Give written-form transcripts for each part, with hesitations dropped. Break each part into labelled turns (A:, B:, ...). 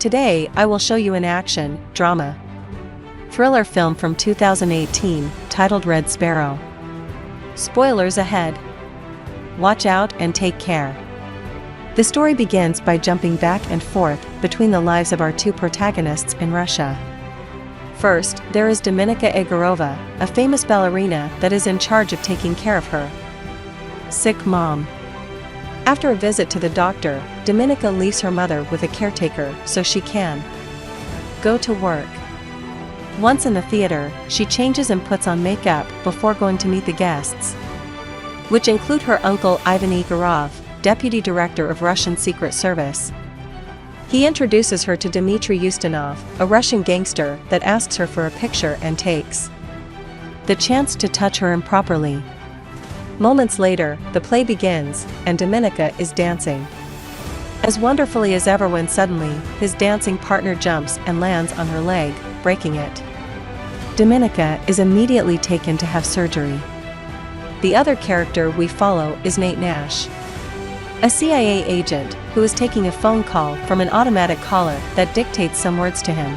A: Today, I will show you an action, drama, thriller film from 2018, titled Red Sparrow. Spoilers ahead. Watch out and take care. The story begins by jumping back and forth between the lives of our two protagonists in Russia. First, there is Dominika Egorova, a famous ballerina that is in charge of taking care of her sick mom. After a visit to the doctor, Dominika leaves her mother with a caretaker so she can go to work. Once in the theater, she changes and puts on makeup before going to meet the guests, which include her uncle Ivan Egorov, deputy director of Russian Secret Service. He introduces her to Dmitry Ustinov, a Russian gangster that asks her for a picture and takes the chance to touch her improperly. Moments later, the play begins, and Dominika is dancing as wonderfully as ever when suddenly, his dancing partner jumps and lands on her leg, breaking it. Dominika is immediately taken to have surgery. The other character we follow is Nate Nash, a CIA agent who is taking a phone call from an automatic caller that dictates some words to him.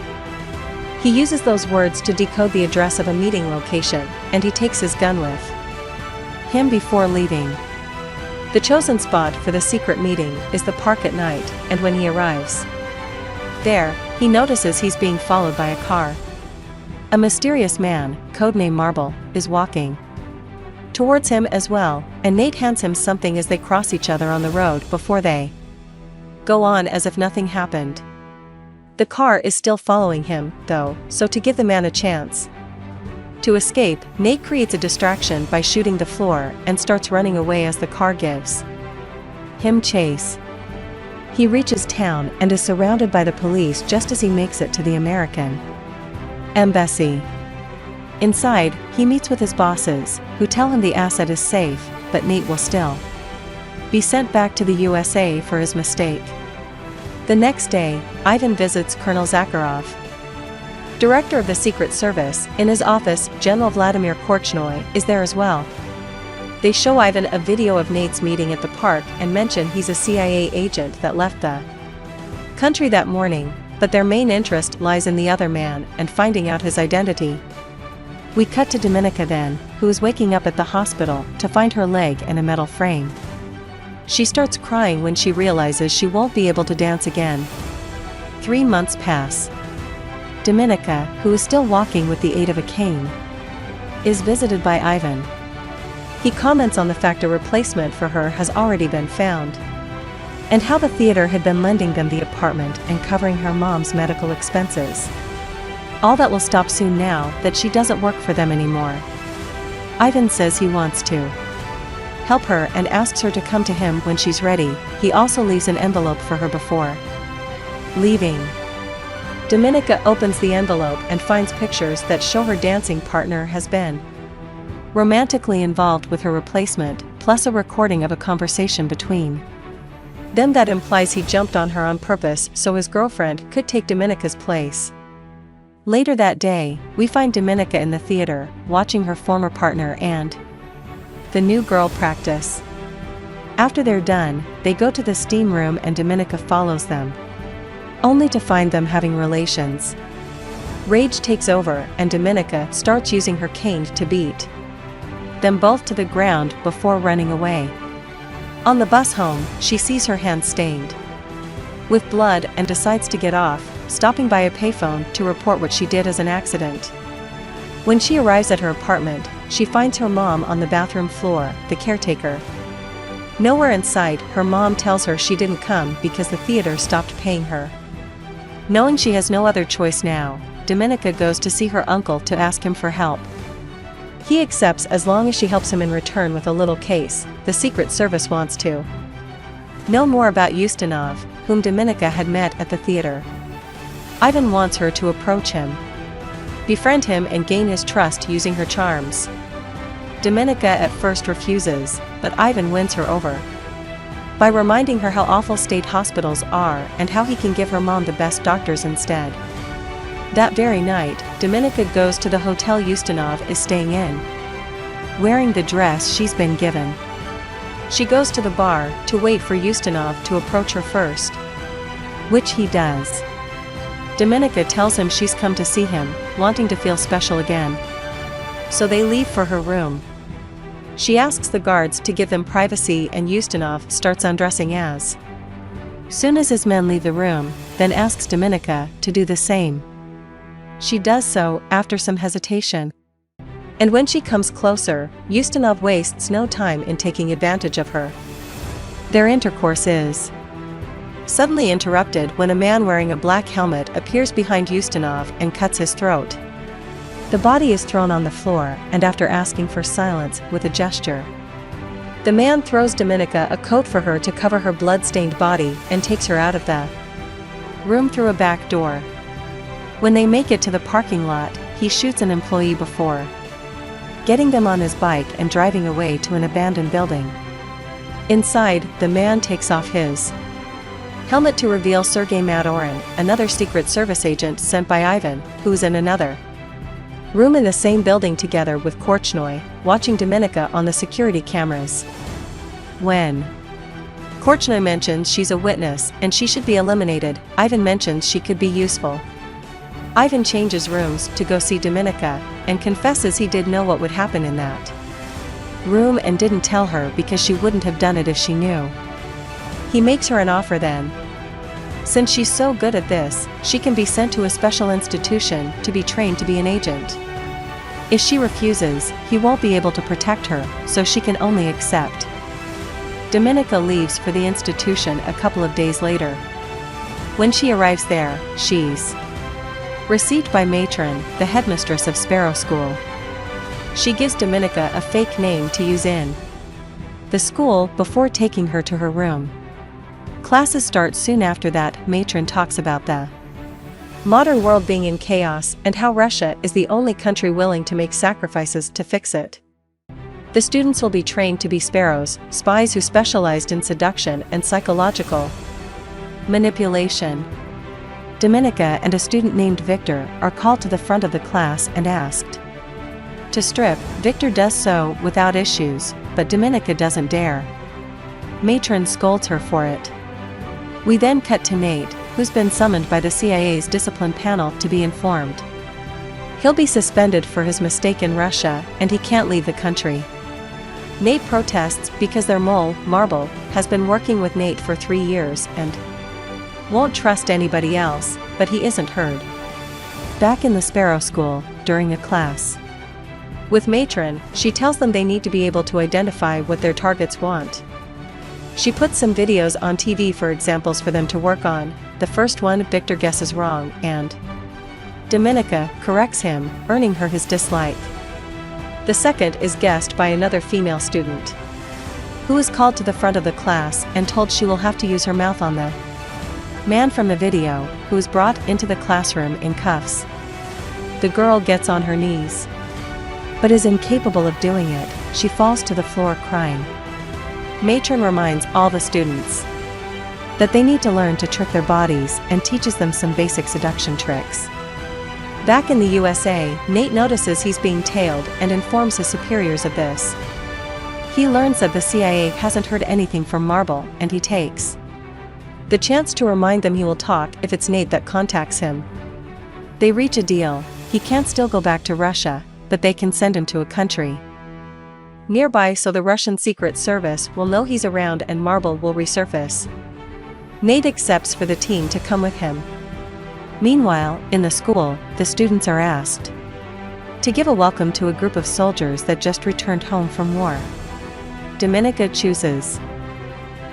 A: He uses those words to decode the address of a meeting location, and he takes his gun with him before leaving. The chosen spot for the secret meeting is the park at night, and when he arrives there, he notices he's being followed by a car. A mysterious man, codename Marble, is walking towards him as well, and Nate hands him something as they cross each other on the road before they go on as if nothing happened. The car is still following him, though, so to give the man a chance to escape, Nate creates a distraction by shooting the floor and starts running away as the car gives him chase. He reaches town and is surrounded by the police just as he makes it to the American embassy. Inside, he meets with his bosses, who tell him the asset is safe, but Nate will still be sent back to the USA for his mistake. The next day, Ivan visits Colonel Zakharov, director of the Secret Service. In his office, General Vladimir Korchnoi is there as well. They show Ivan a video of Nate's meeting at the park and mention he's a CIA agent that left the country that morning, but their main interest lies in the other man and finding out his identity. We cut to Dominika then, who is waking up at the hospital to find her leg in a metal frame. She starts crying when she realizes she won't be able to dance again. 3 months pass. Dominika, who is still walking with the aid of a cane, is visited by Ivan. He comments on the fact a replacement for her has already been found, and how the theater had been lending them the apartment and covering her mom's medical expenses. All that will stop soon now that she doesn't work for them anymore. Ivan says he wants to help her and asks her to come to him when she's ready. He also leaves an envelope for her before leaving. Dominika opens the envelope and finds pictures that show her dancing partner has been romantically involved with her replacement, plus a recording of a conversation between them that implies he jumped on her on purpose so his girlfriend could take Dominika's place. Later that day, we find Dominika in the theater, watching her former partner and the new girl practice. After they're done, they go to the steam room and Dominika follows them, only to find them having relations. Rage takes over and Dominika starts using her cane to beat them both to the ground before running away. On the bus home, she sees her hand stained with blood and decides to get off, stopping by a payphone to report what she did as an accident. When she arrives at her apartment, she finds her mom on the bathroom floor, the caretaker. Nowhere in sight, her mom tells her she didn't come because the theater stopped paying her. Knowing she has no other choice now, Dominika goes to see her uncle to ask him for help. He accepts as long as she helps him in return with a little case. The Secret Service wants to know more about Ustinov, whom Dominika had met at the theater. Ivan wants her to approach him, befriend him and gain his trust using her charms. Dominika at first refuses, but Ivan wins her over by reminding her how awful state hospitals are and how he can give her mom the best doctors instead. That very night, Dominika goes to the hotel Ustinov is staying in, wearing the dress she's been given. She goes to the bar to wait for Ustinov to approach her first, which he does. Dominika tells him she's come to see him, wanting to feel special again. So they leave for her room. She asks the guards to give them privacy and Ustinov starts undressing as soon as his men leave the room, then asks Dominika to do the same. She does so after some hesitation. And when she comes closer, Ustinov wastes no time in taking advantage of her. Their intercourse is suddenly interrupted when a man wearing a black helmet appears behind Ustinov and cuts his throat. The body is thrown on the floor, and after asking for silence with a gesture, the man throws Dominika a coat for her to cover her blood-stained body and takes her out of the room through a back door. When they make it to the parking lot, he shoots an employee before getting them on his bike and driving away to an abandoned building. Inside, the man takes off his helmet to reveal Sergei Madorin, another Secret Service agent sent by Ivan, who is in another room in the same building together with Korchnoi, watching Dominika on the security cameras. When Korchnoi mentions she's a witness and she should be eliminated, Ivan mentions she could be useful. Ivan changes rooms to go see Dominika, and confesses he did know what would happen in that room and didn't tell her because she wouldn't have done it if she knew. He makes her an offer then. Since she's so good at this, she can be sent to a special institution to be trained to be an agent. If she refuses, he won't be able to protect her, so she can only accept. Dominika leaves for the institution a couple of days later. When she arrives there, she's received by Matron, the headmistress of Sparrow School. She gives Dominika a fake name to use in the school before taking her to her room. Classes start soon after that. Matron talks about the modern world being in chaos and how Russia is the only country willing to make sacrifices to fix it. The students will be trained to be sparrows, spies who specialized in seduction and psychological manipulation. Dominika and a student named Victor are called to the front of the class and asked to strip. Victor does so without issues, but Dominika doesn't dare. Matron scolds her for it. We then cut to Nate, who's been summoned by the CIA's discipline panel to be informed he'll be suspended for his mistake in Russia, and he can't leave the country. Nate protests because their mole, Marble, has been working with Nate for 3 years and won't trust anybody else, but he isn't heard. Back in the Sparrow School, during a class with Matron, she tells them they need to be able to identify what their targets want. She puts some videos on TV for examples for them to work on. The first one Victor guesses wrong, and Dominika corrects him, earning her his dislike. The second is guessed by another female student, who is called to the front of the class and told she will have to use her mouth on the man from the video, who is brought into the classroom in cuffs. The girl gets on her knees, but is incapable of doing it. She falls to the floor crying. Matron reminds all the students that they need to learn to trick their bodies and teaches them some basic seduction tricks. Back in the USA, Nate notices he's being tailed and informs his superiors of this. He learns that the CIA hasn't heard anything from Marble, and he takes the chance to remind them he will talk if it's Nate that contacts him. They reach a deal. He can't still go back to Russia, but they can send him to a country nearby so the Russian Secret Service will know he's around and Marble will resurface. Nate accepts for the team to come with him. Meanwhile, in the school, the students are asked to give a welcome to a group of soldiers that just returned home from war. Dominika chooses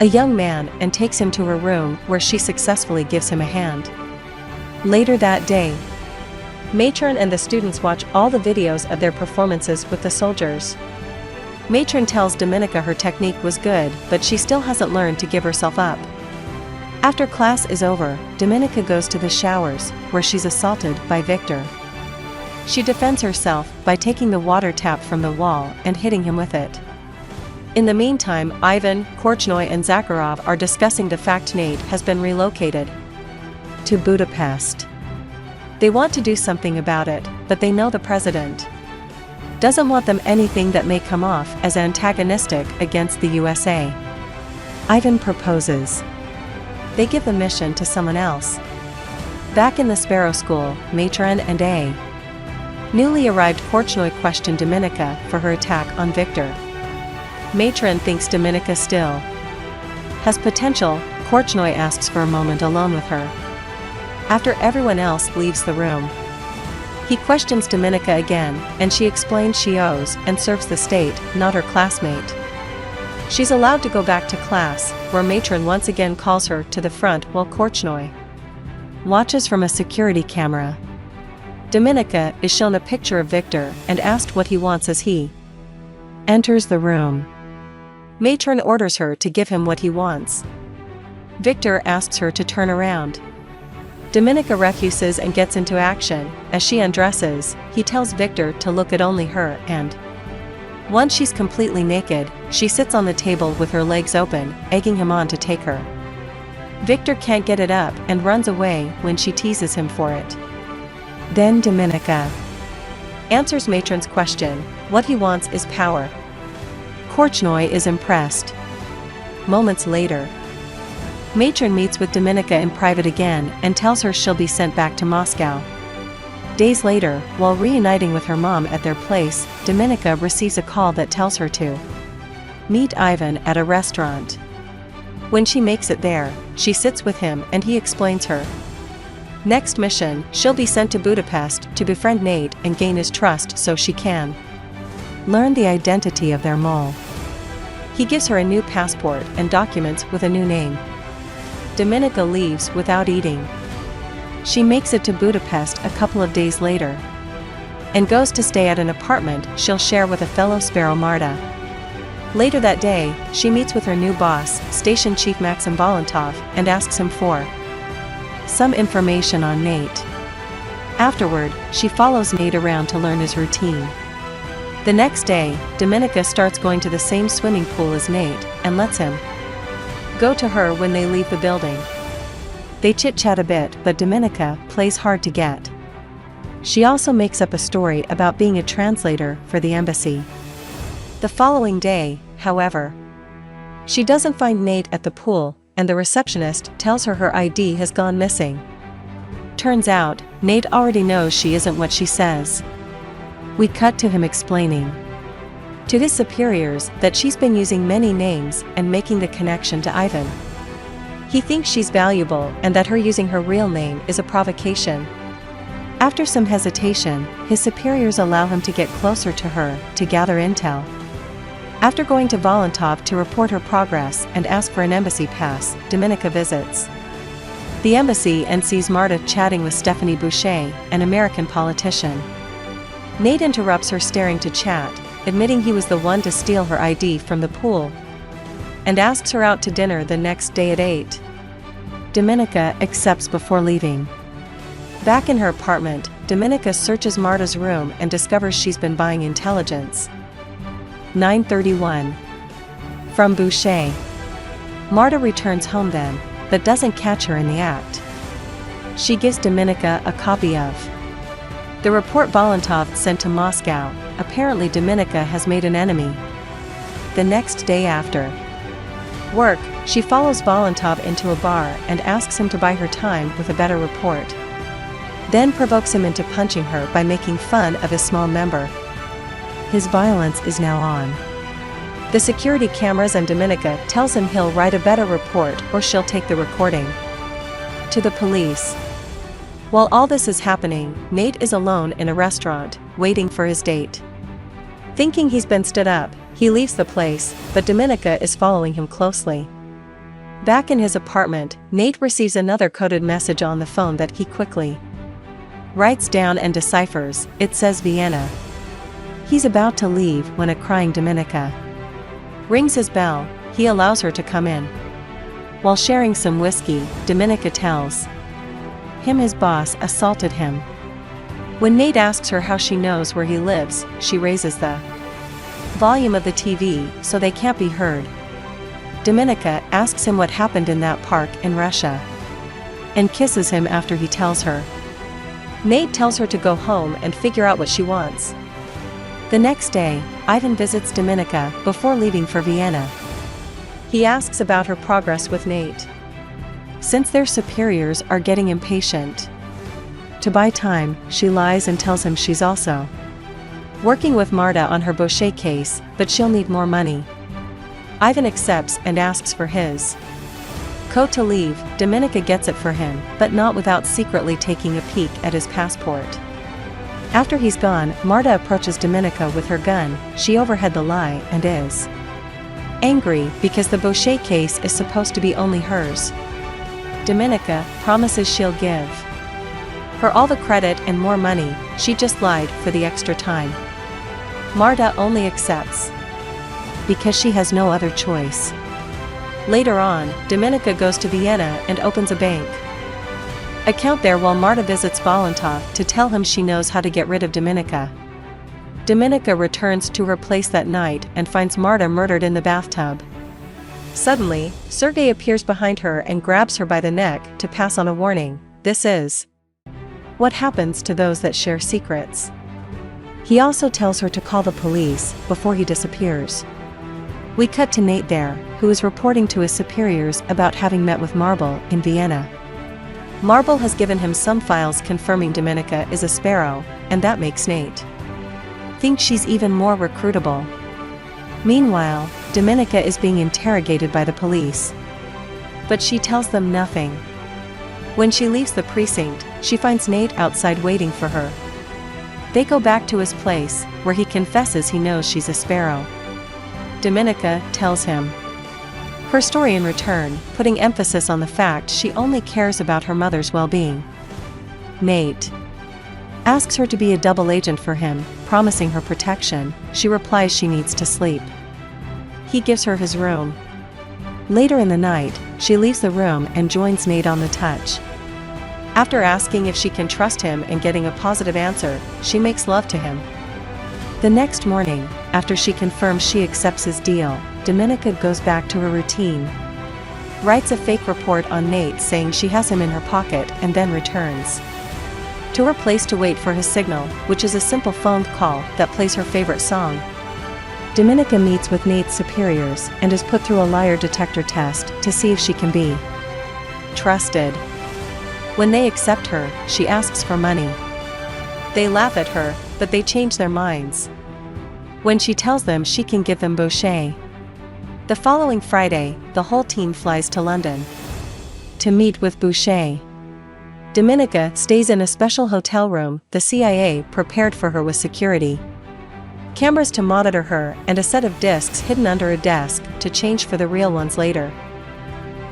A: a young man and takes him to her room, where she successfully gives him a hand. Later that day, Matron and the students watch all the videos of their performances with the soldiers. Matron tells Dominika her technique was good, but she still hasn't learned to give herself up. After class is over, Dominika goes to the showers, where she's assaulted by Victor. She defends herself by taking the water tap from the wall and hitting him with it. In the meantime, Ivan, Korchnoi and Zakharov are discussing the fact Nate has been relocated to Budapest. They want to do something about it, but they know the president doesn't want them anything that may come off as antagonistic against the USA. Ivan proposes they give the mission to someone else. Back in the Sparrow School, Matron and A. Newly arrived Korchnoi questioned Dominika for her attack on Victor. Matron thinks Dominika still has potential. Korchnoi asks for a moment alone with her. After everyone else leaves the room, he questions Dominika again, and she explains she owes and serves the state, not her classmate. She's allowed to go back to class, where Matron once again calls her to the front while Korchnoi watches from a security camera. Dominika is shown a picture of Victor and asked what he wants as he enters the room. Matron orders her to give him what he wants. Victor asks her to turn around. Dominika refuses and gets into action. As she undresses, he tells Victor to look at only her, and once she's completely naked, she sits on the table with her legs open, egging him on to take her. Victor can't get it up and runs away when she teases him for it. Then Dominika answers Matron's question. What he wants is power. Korchnoi is impressed. Moments later, Matron meets with Dominika in private again and tells her she'll be sent back to Moscow. Days later, while reuniting with her mom at their place, Dominika receives a call that tells her to meet Ivan at a restaurant. When she makes it there, she sits with him and he explains her next mission. She'll be sent to Budapest to befriend Nate and gain his trust so she can learn the identity of their mole. He gives her a new passport and documents with a new name. Dominika leaves without eating. She makes it to Budapest a couple of days later and goes to stay at an apartment she'll share with a fellow Sparrow, Marta. Later that day, she meets with her new boss, Station Chief Maxim Volantov, and asks him for some information on Nate. Afterward, she follows Nate around to learn his routine. The next day, Dominika starts going to the same swimming pool as Nate and lets him go to her when they leave the building. They chit-chat a bit, but Dominika plays hard to get. She also makes up a story about being a translator for the embassy. The following day, however, she doesn't find Nate at the pool, and the receptionist tells her ID has gone missing. Turns out, Nate already knows she isn't what she says. We cut to him explaining to his superiors that she's been using many names and making the connection to Ivan. He thinks she's valuable and that her using her real name is a provocation. After some hesitation, his superiors allow him to get closer to her to gather intel. After going to Volantov to report her progress and ask for an embassy pass, Dominika visits the embassy and sees Marta chatting with Stephanie Boucher, an American politician. Nate interrupts her staring to chat, admitting he was the one to steal her ID from the pool, and asks her out to dinner the next day at 8. Dominika accepts before leaving. Back in her apartment, Dominika searches Marta's room and discovers she's been buying intelligence. 9:31. From Boucher. Marta returns home then, but doesn't catch her in the act. She gives Dominika a copy of the report Volantov sent to Moscow. Apparently Dominika has made an enemy. The next day after work, she follows Volantov into a bar and asks him to buy her time with a better report. Then provokes him into punching her by making fun of his small member. His violence is now on the security cameras, and Dominika tells him he'll write a better report or she'll take the recording to the police. While all this is happening, Nate is alone in a restaurant, waiting for his date. Thinking he's been stood up, he leaves the place, but Dominika is following him closely. Back in his apartment, Nate receives another coded message on the phone that he quickly writes down and deciphers. It says Vienna. He's about to leave when a crying Dominika rings his bell. He allows her to come in. While sharing some whiskey, Dominika tells him his boss assaulted him. When Nate asks her how she knows where he lives, she raises the volume of the TV so they can't be heard. Dominika asks him what happened in that park in Russia and kisses him after he tells her. Nate tells her to go home and figure out what she wants. The next day, Ivan visits Dominika before leaving for Vienna. He asks about her progress with Nate. Since their superiors are getting impatient, To buy time, she lies and tells him she's also working with Marta on her Boucher case, but she'll need more money. Ivan accepts and asks for his coat to leave. Dominika gets it for him, but not without secretly taking a peek at his passport. After he's gone, Marta approaches Dominika with her gun. She overheard the lie and is angry because the Boucher case is supposed to be only hers. Dominika promises she'll give her all the credit and more money. She just lied for the extra time. Marta only accepts because she has no other choice. Later on, Dominika goes to Vienna and opens a bank account there while Marta visits Valentov to tell him she knows how to get rid of Dominika. Dominika returns to her place that night and finds Marta murdered in the bathtub. Suddenly, Sergei appears behind her and grabs her by the neck to pass on a warning. This is what happens to those that share secrets. He also tells her to call the police before he disappears. We cut to Nate there, who is reporting to his superiors about having met with Marble in Vienna. Marble has given him some files confirming Dominika is a Sparrow, and that makes Nate think she's even more recruitable. Meanwhile, Dominika is being interrogated by the police, but she tells them nothing. When she leaves the precinct, she finds Nate outside waiting for her. They go back to his place, where he confesses he knows she's a Sparrow. Dominika tells him her story in return, putting emphasis on the fact she only cares about her mother's well-being. Nate asks her to be a double agent for him, promising her protection. She replies she needs to sleep. He gives her his room. Later in the night, she leaves the room and joins Nate on the touch. After asking if she can trust him and getting a positive answer, she makes love to him. The next morning, after she confirms she accepts his deal, Dominika goes back to her routine, writes a fake report on Nate saying she has him in her pocket, and then returns to her place to wait for his signal, which is a simple phone call that plays her favorite song. Dominika meets with Nate's superiors and is put through a liar detector test to see if she can be trusted. When they accept her, she asks for money. They laugh at her, but they change their minds when she tells them she can give them Boucher. The following Friday, the whole team flies to London to meet with Boucher. Dominika stays in a special hotel room the CIA prepared for her with security cameras to monitor her and a set of discs hidden under a desk to change for the real ones later.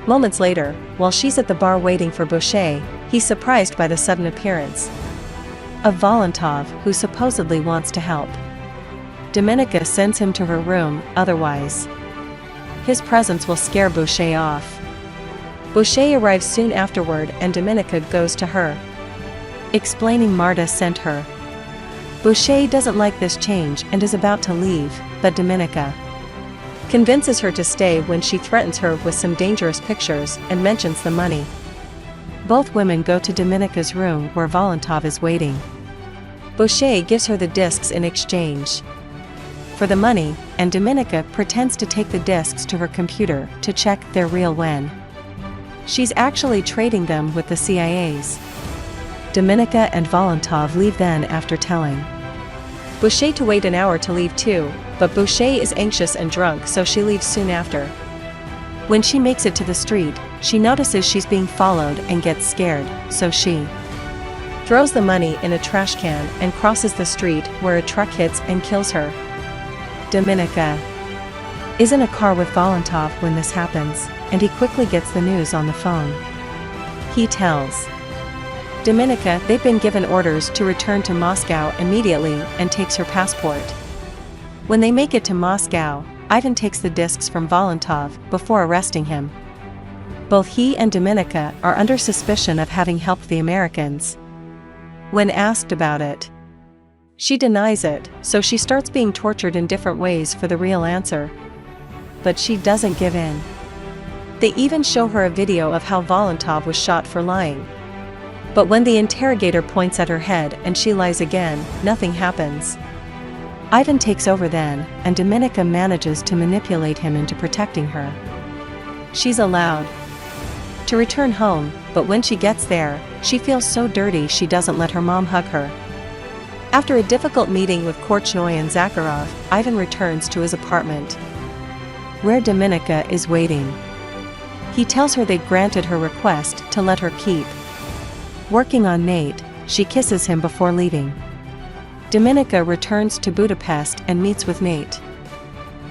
A: Moments later, while she's at the bar waiting for Boucher, he's surprised by the sudden appearance of Valentov, who supposedly wants to help. Dominika sends him to her room, otherwise his presence will scare Boucher off. Boucher arrives soon afterward and Dominika goes to her, explaining Marta sent her. Boucher doesn't like this change and is about to leave, but Dominika convinces her to stay when she threatens her with some dangerous pictures and mentions the money. Both women go to Dominika's room where Valentov is waiting. Boucher gives her the discs in exchange for the money, and Dominika pretends to take the discs to her computer to check they're real when she's actually trading them with the CIA's. Dominika and Valentov leave then after telling Boucher to wait an hour to leave too, but Boucher is anxious and drunk, so she leaves soon after. When she makes it to the street, she notices she's being followed and gets scared, so she throws the money in a trash can and crosses the street where a truck hits and kills her. Dominika is in a car with Valentov when this happens, and he quickly gets the news on the phone. He tells Dominika they've been given orders to return to Moscow immediately and takes her passport. When they make it to Moscow, Ivan takes the discs from Valentov before arresting him. Both he and Dominika are under suspicion of having helped the Americans. When asked about it, she denies it, so she starts being tortured in different ways for the real answer. But she doesn't give in. They even show her a video of how Valentov was shot for lying. But when the interrogator points at her head and she lies again, nothing happens. Ivan takes over then, and Dominika manages to manipulate him into protecting her. She's allowed to return home, but when she gets there, she feels so dirty she doesn't let her mom hug her. After a difficult meeting with Korchnoi and Zakharov, Ivan returns to his apartment, where Dominika is waiting. He tells her they granted her request to let her keep working on Nate. She kisses him before leaving. Dominika returns to Budapest and meets with Nate.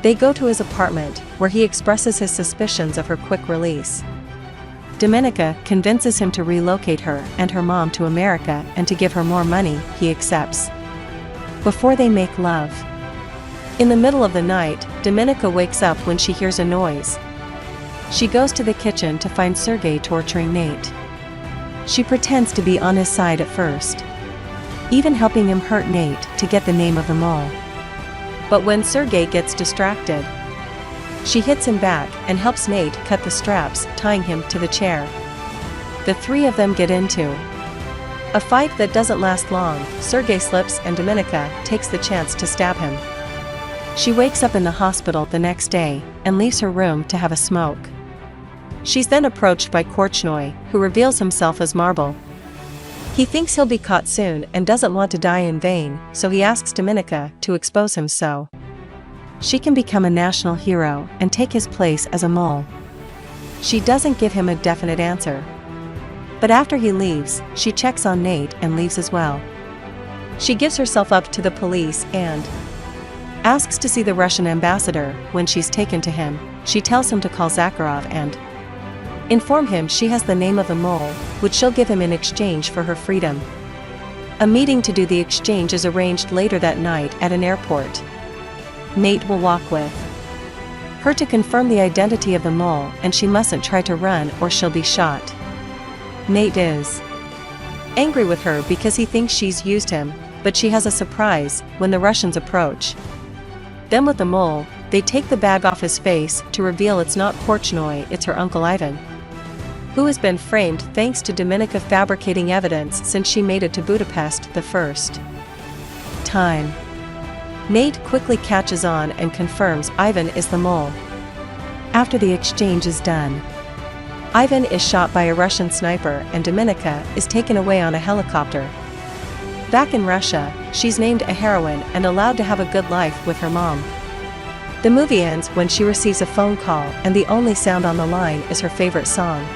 A: They go to his apartment, where he expresses his suspicions of her quick release. Dominika convinces him to relocate her and her mom to America and to give her more money. He accepts. Before they make love. In the middle of the night, Dominika wakes up when she hears a noise. She goes to the kitchen to find Sergei torturing Nate. She pretends to be on his side at first, even helping him hurt Nate to get the name of the mole. But when Sergei gets distracted, she hits him back and helps Nate cut the straps tying him to the chair. The three of them get into a fight that doesn't last long. Sergei slips and Dominika takes the chance to stab him. She wakes up in the hospital the next day and leaves her room to have a smoke. She's then approached by Korchnoi, who reveals himself as Marble. He thinks he'll be caught soon and doesn't want to die in vain, so he asks Dominika to expose him so she can become a national hero and take his place as a mole. She doesn't give him a definite answer. But after he leaves, she checks on Nate and leaves as well. She gives herself up to the police and asks to see the Russian ambassador. When she's taken to him, she tells him to call Zakharov and inform him she has the name of the mole, which she'll give him in exchange for her freedom. A meeting to do the exchange is arranged later that night at an airport. Nate will walk with her to confirm the identity of the mole, and she mustn't try to run or she'll be shot. Nate is angry with her because he thinks she's used him, but she has a surprise when the Russians approach. Then with the mole, they take the bag off his face to reveal it's not Korchnoi, it's her uncle Ivan, who has been framed thanks to Dominika fabricating evidence since she made it to Budapest the first time. Nate quickly catches on and confirms Ivan is the mole. After the exchange is done, Ivan is shot by a Russian sniper and Dominika is taken away on a helicopter. Back in Russia, she's named a heroine and allowed to have a good life with her mom. The movie ends when she receives a phone call and the only sound on the line is her favorite song.